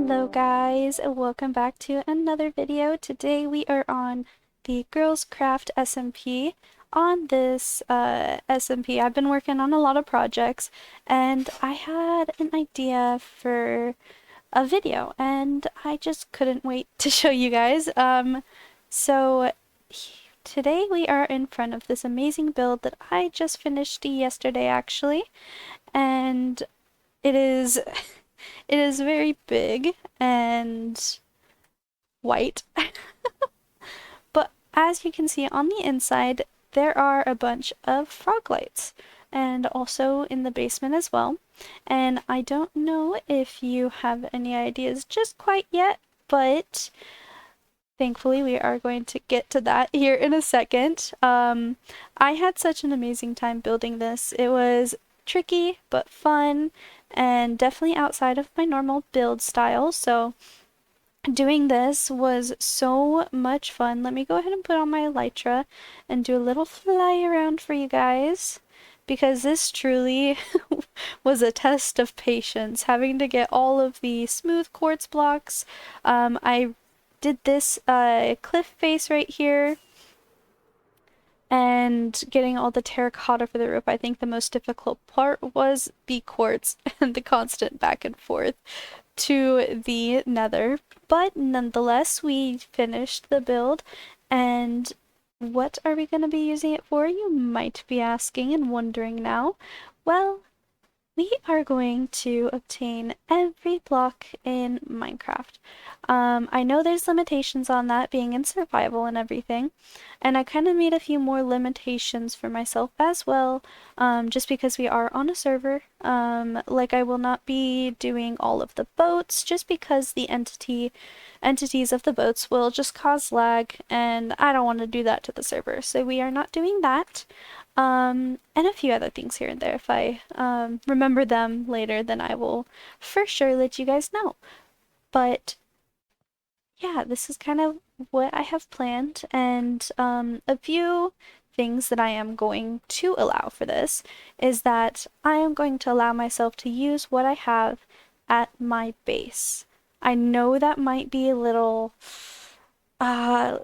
Hello guys, and welcome back to another video. Today we are on the Girls Craft SMP. On this SMP, I've been working on a lot of projects and I had an idea for a video and I just couldn't wait to show you guys. So today we are in front of this amazing build that I just finished yesterday actually, and it is it is very big and white. But as you can see on the inside, there are a bunch of frog lights, and also in the basement as well. And I don't know if you have any ideas just quite yet, but thankfully we are going to get to that here in a second. I had such an amazing time building this. It was tricky but fun and definitely outside of my normal build style, so doing this was so much fun. Let me go ahead and put on my elytra and do a little fly around for you guys, because this truly was a test of patience, having to get all of the smooth quartz blocks. I did this cliff face right here and getting all the terracotta for the roof. I think the most difficult part was the quartz and the constant back and forth to the nether, but nonetheless we finished the build. And what are we going to be using it for, you might be asking and wondering now. Well, we are going to obtain every block in Minecraft. I know there's limitations on that being in survival and everything, and I kind of made a few more limitations for myself as well, just because we are on a server. Like, I will not be doing all of the boats just because the entities of the boats will just cause lag, and I don't want to do that to the server, so we are not doing that. And a few other things here and there. If I remember them later, then I will for sure let you guys know. But yeah, this is kind of what I have planned, and a few things that I am going to allow for this is that I am going to allow myself to use what I have at my base. I know that might be a little uh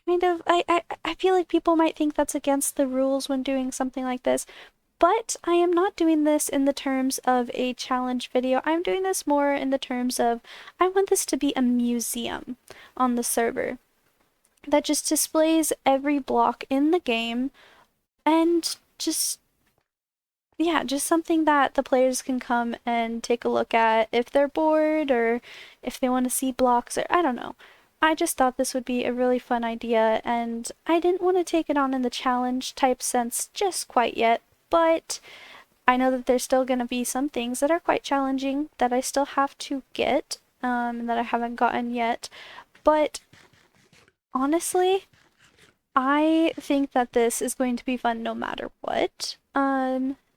kind of, I feel like people might think that's against the rules when doing something like this, but I am not doing this in the terms of a challenge video. I'm doing this more in the terms of I want this to be a museum on the server that just displays every block in the game, and just, yeah, just something that the players can come and take a look at if they're bored or if they want to see blocks, or I don't know. I just thought this would be a really fun idea, and I didn't want to take it on in the challenge type sense just quite yet, but I know that there's still going to be some things that are quite challenging that I still have to get, and that I haven't gotten yet. But honestly, I think that this is going to be fun no matter what,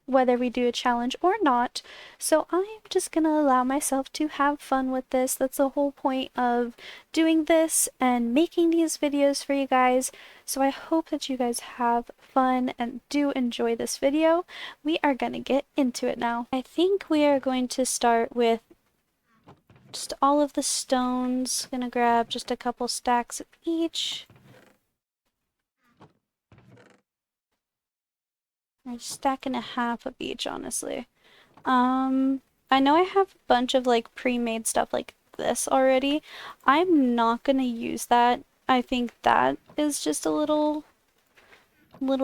whether we do a challenge or not. So I'm just gonna allow myself to have fun with this. That's the whole point of doing this and making these videos for you guys. So I hope that you guys have fun and do enjoy this video. We are gonna get into it now. I think we are going to start with just all of the stones. Gonna grab just a couple stacks of each. Or a stack and a half of each, honestly. I know I have a bunch of like pre-made stuff like this already. I'm not gonna use that. I think that is just a little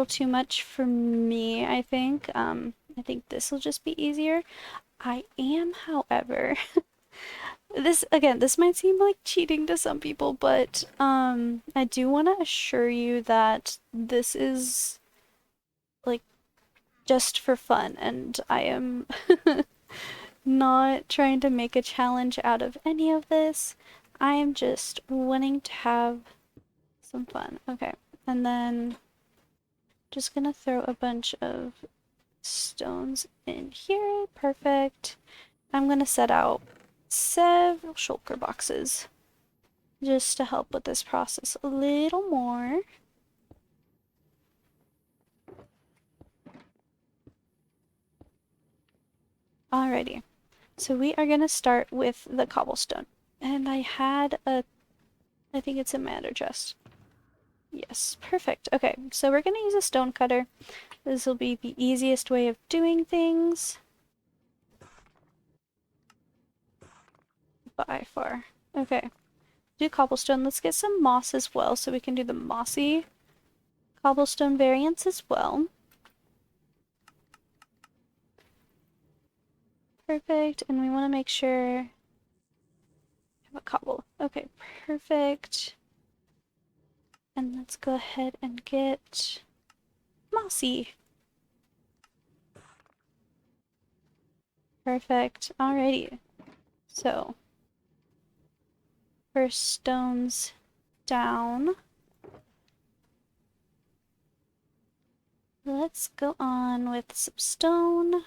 too much for me, I think. I think this will just be easier. I am, however, this might seem like cheating to some people, but I do want to assure you that this is like just for fun, and I am not trying to make a challenge out of any of this. I am just wanting to have some fun. Okay, and then just gonna throw a bunch of stones in here. Perfect. I'm gonna set out several shulker boxes just to help with this process a little more. Alrighty. So we are going to start with the cobblestone. And I think it's in my other chest. Yes, perfect. Okay, so we're going to use a stone cutter. This will be the easiest way of doing things. By far. Okay, do cobblestone. Let's get some moss as well so we can do the mossy cobblestone variants as well. Perfect, and we want to make sure I have a cobble. Okay, perfect. And let's go ahead and get mossy. Perfect. Alrighty. So, first stones down. Let's go on with some stone.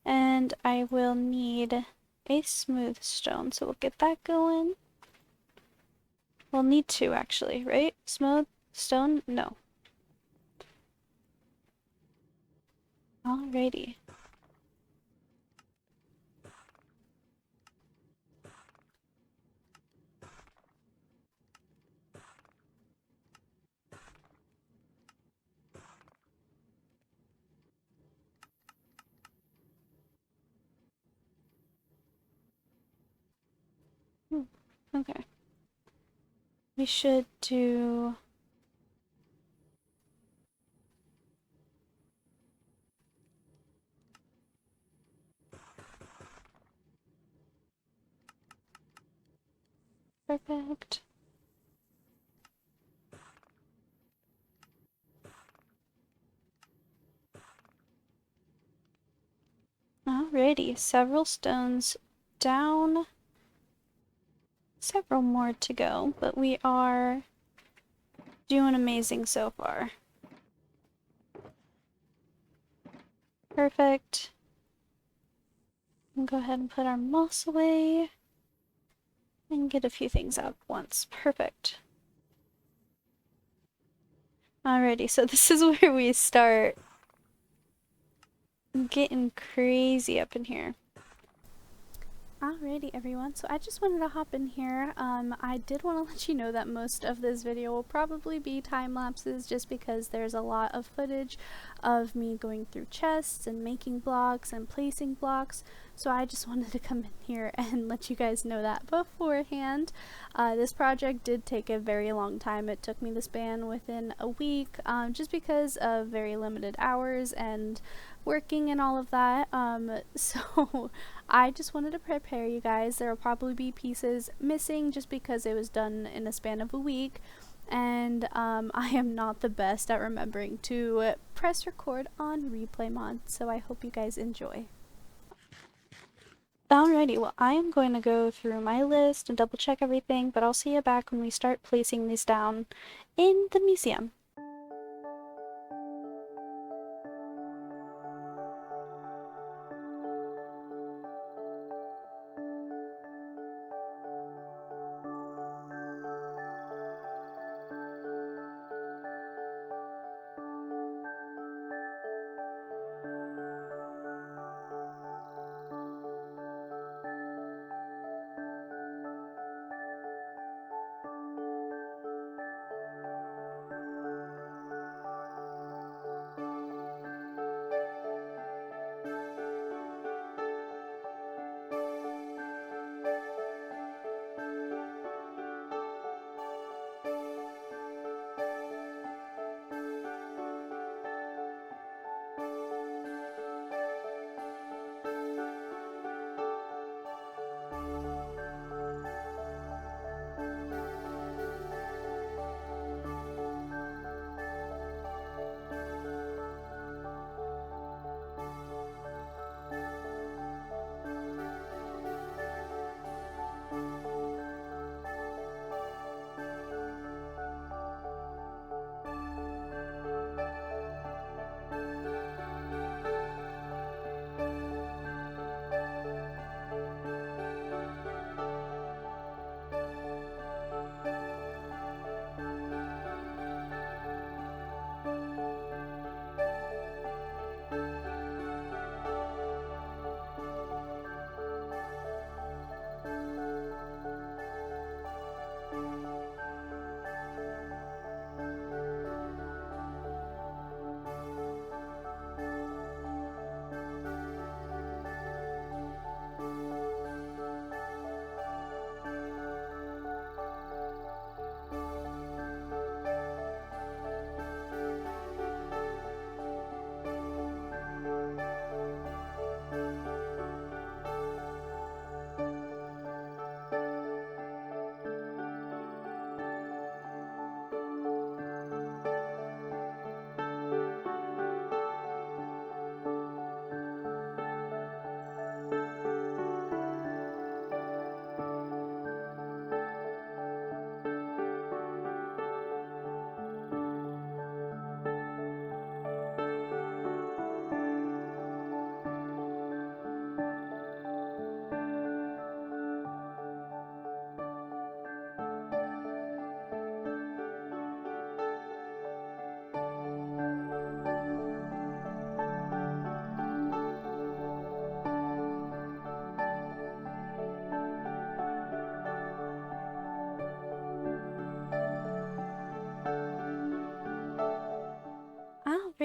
And I will need a smooth stone, so we'll get that going. We'll need two actually, right? Smooth stone? No. Alrighty. Okay. We should do... Perfect. Alrighty, several stones down. Several more to go, but we are doing amazing so far. Perfect. And go ahead and put our moss away. And get a few things out at once. Perfect. Alrighty, so this is where we start getting crazy up in here. Alrighty everyone, so I just wanted to hop in here. I did want to let you know that most of this video will probably be time lapses just because there's a lot of footage of me going through chests and making blocks and placing blocks, so I just wanted to come in here and let you guys know that beforehand. This project did take a very long time. It took me the span within a week just because of very limited hours and working and all of that, so I just wanted to prepare you guys. There will probably be pieces missing just because it was done in a span of a week, and I am not the best at remembering to press record on replay mod, so I hope you guys enjoy. Alrighty, well I am going to go through my list and double check everything, but I'll see you back when we start placing these down in the museum.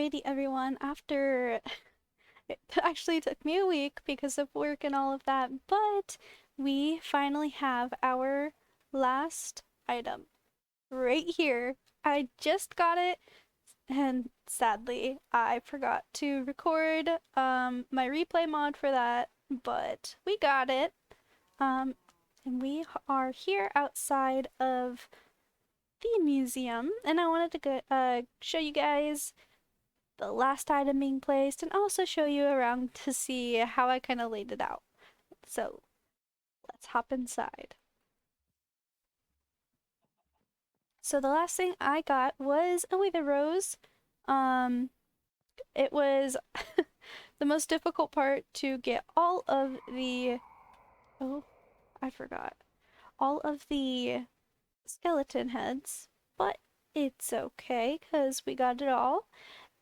Alrighty, everyone, after it actually took me a week because of work and all of that, but we finally have our last item right here. I just got it, and sadly, I forgot to record my replay mod for that, but we got it. And we are here outside of the museum, and I wanted to show you guys the last item being placed and also show you around to see how I kind of laid it out. So let's hop inside. So the last thing I got was a wither rose. It was the most difficult part to get all of the, oh, I forgot, all of the skeleton heads, but it's okay because we got it all.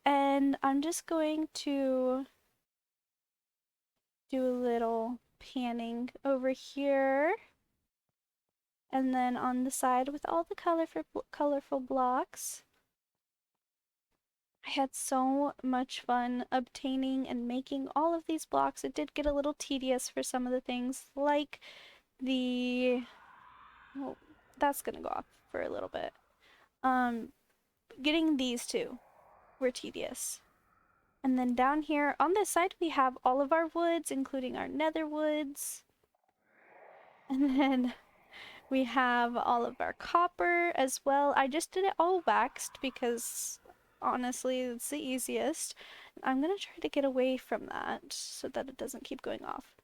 And I'm just going to do a little panning over here. And then on the side with all the colorful blocks. I had so much fun obtaining and making all of these blocks. It did get a little tedious for some of the things, like the... well, that's gonna go off for a little bit. Getting these two were tedious. And then down here on this side we have all of our woods, including our nether woods. And then we have all of our copper as well. I just did it all waxed because honestly it's the easiest. I'm gonna try to get away from that so that it doesn't keep going off.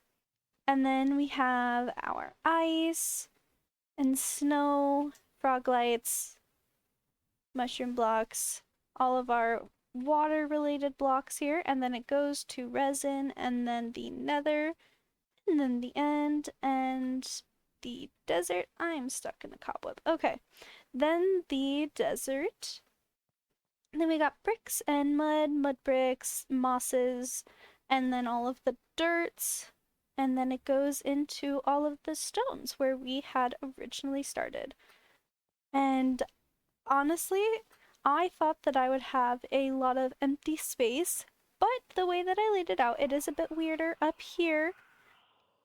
And then we have our ice and snow, frog lights, mushroom blocks, all of our water related blocks here, and then it goes to resin and then the nether and then the end and the desert. I'm stuck in a cobweb. Okay, then the desert. And then we got bricks and mud bricks, mosses, and then all of the dirts. And then it goes into all of the stones where we had originally started. And honestly, I thought that I would have a lot of empty space, but the way that I laid it out, it is a bit weirder up here,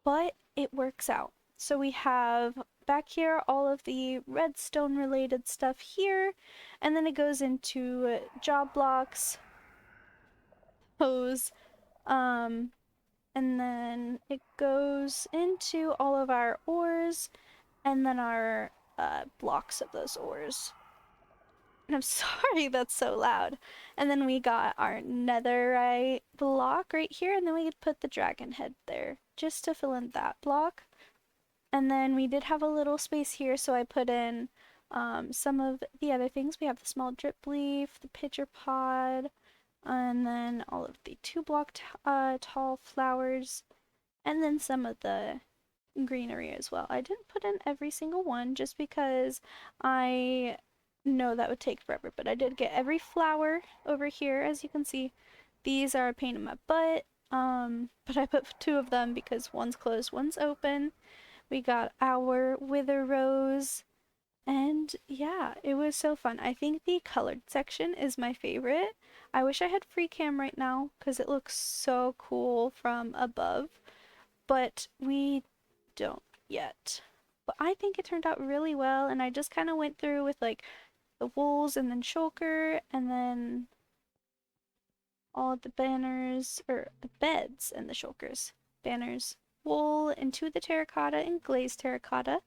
but it works out. So we have back here all of the redstone related stuff here, and then it goes into job blocks, hose, and then it goes into all of our ores, and then our blocks of those ores. And I'm sorry that's so loud. And then we got our netherite block right here, and then we could put the dragon head there just to fill in that block. And then we did have a little space here, so I put in some of the other things. We have the small drip leaf, the pitcher pod, and then all of the 2-block tall flowers, and then some of the greenery as well. I didn't put in every single one just because I know that would take forever, but I did get every flower over here. As you can see, these are a pain in my butt, but I put 2 of them because one's closed, one's open. We got our wither rose, and yeah, it was so fun. I think the colored section is my favorite. I wish I had free cam right now because it looks so cool from above, but we don't yet. But I think it turned out really well, and I just kind of went through with like the wools and then shulker and then all of the banners, or the beds and the shulkers. Banners, wool into the terracotta and glazed terracotta,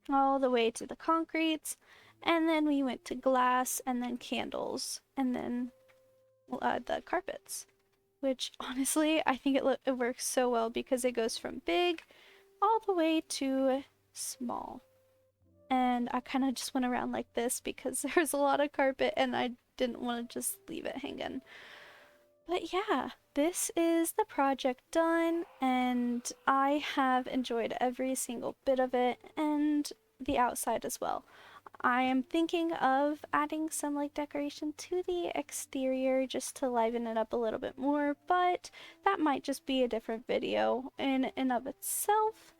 all the way to the concretes, and then we went to glass and then candles and then the carpets, which honestly I think it works so well because it goes from big all the way to small. And I kind of just went around like this because there's a lot of carpet and I didn't want to just leave it hanging. But yeah, this is the project done, and I have enjoyed every single bit of it, and the outside as well. I am thinking of adding some like decoration to the exterior just to liven it up a little bit more, but that might just be a different video in and of itself.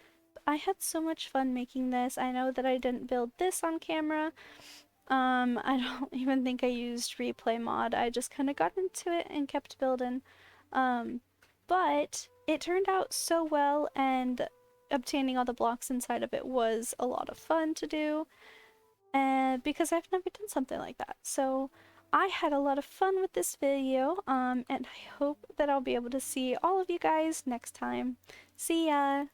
I had so much fun making this. I know that I didn't build this on camera, I don't even think I used replay mod. I just kind of got into it and kept building. But it turned out so well, and obtaining all the blocks inside of it was a lot of fun to do, and because I've never done something like that. So I had a lot of fun with this video, and I hope that I'll be able to see all of you guys next time. See ya!